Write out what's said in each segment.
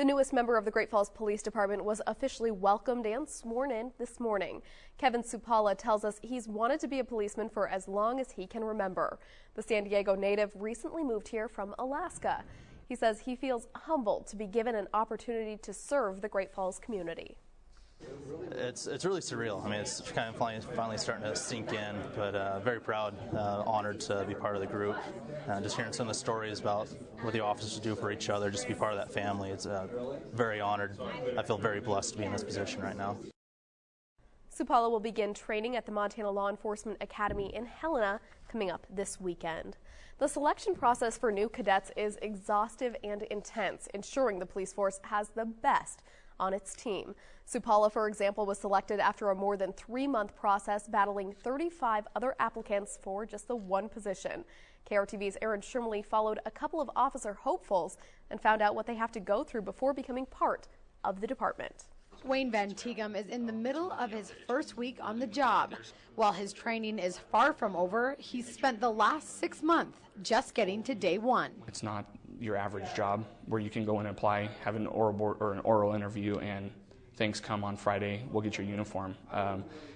The newest member of the Great Falls Police Department was officially welcomed and sworn in this morning. Kevin Supala tells us he's wanted to be a policeman for as long as he can remember. The San Diego native recently moved here from Alaska. He says he feels humbled to be given an opportunity to serve the Great Falls community. It's really surreal. I mean, it's kind of finally starting to sink in, but very proud, honored to be part of the group. Just hearing some of the stories about what the officers do for each other, just to be part of that family. It's very honored. I feel very blessed to be in this position right now. Supala will begin training at the Montana Law Enforcement Academy in Helena coming up this weekend. The selection process for new cadets is exhaustive and intense, ensuring the police force has the best on its team. Supala, for example, was selected after a more than 3-month process, battling 35 other applicants for just the one position. KRTV's Aaron Shrimley followed a couple of officer hopefuls and found out what they have to go through before becoming part of the department. Wayne Van Tegum is in the middle of his first week on the job. While his training is far from over, he's spent the last 6 months just getting to day one. It's not your average job where you can go and apply, have an oral interview, and things come on Friday, we'll get your uniform.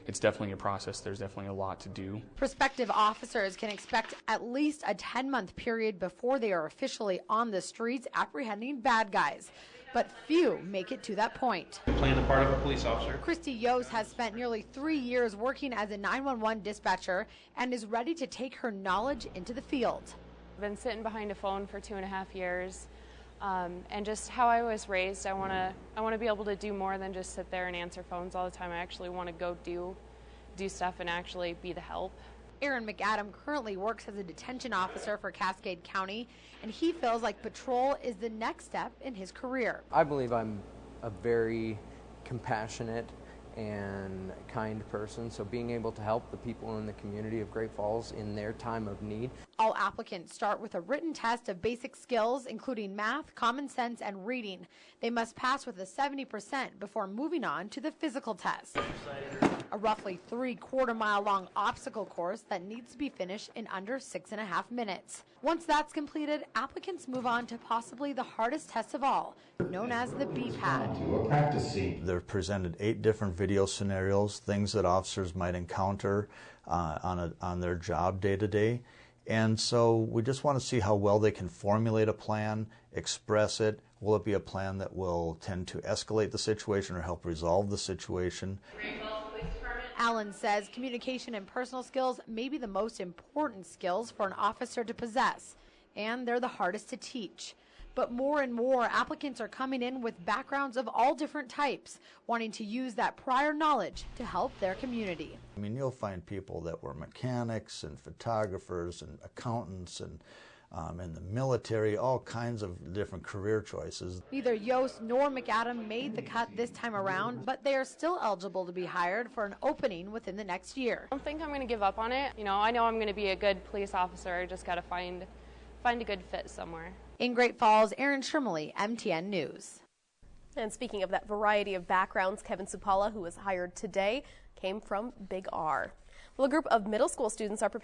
It's definitely a process. There's definitely a lot to do. Prospective officers can expect at least a 10-month period before they are officially on the streets apprehending bad guys. But few make it to that point. Playing the part of a police officer. Christy Yost has spent nearly 3 years working as a 911 dispatcher and is ready to take her knowledge into the field. I've been sitting behind a phone for 2.5 years, and just how I was raised, I want to be able to do more than just sit there and answer phones all the time. I actually want to go do stuff and actually be the help. Aaron McAdam currently works as a detention officer for Cascade County, and he feels like patrol is the next step in his career. I believe I'm a very compassionate and kind person, so being able to help the people in the community of Great Falls in their time of need. All applicants start with a written test of basic skills, including math, common sense, and reading. They must pass with a 70% before moving on to the physical test. A roughly 3/4 mile long obstacle course that needs to be finished in under 6.5 minutes. Once that's completed, applicants move on to possibly the hardest test of all, known as the B-pad. They're presented 8 different video scenarios, things that officers might encounter on their job day to day. And so we just want to see how well they can formulate a plan, express it. Will it be a plan that will tend to escalate the situation or help resolve the situation? Allen says communication and personal skills may be the most important skills for an officer to possess, and they're the hardest to teach. But more and more applicants are coming in with backgrounds of all different types, wanting to use that prior knowledge to help their community. I mean, you'll find people that were mechanics and photographers and accountants and in the military, all kinds of different career choices. Neither Yost nor McAdam made the cut this time around, but they are still eligible to be hired for an opening within the next year. I don't think I'm going to give up on it. I know I'm going to be a good police officer. I just got to find a good fit somewhere. In Great Falls, Aaron Shrimley, MTN News. And speaking of that variety of backgrounds, Kevin Supala, who was hired today, came from Big R. Well, a group of middle school students are preparing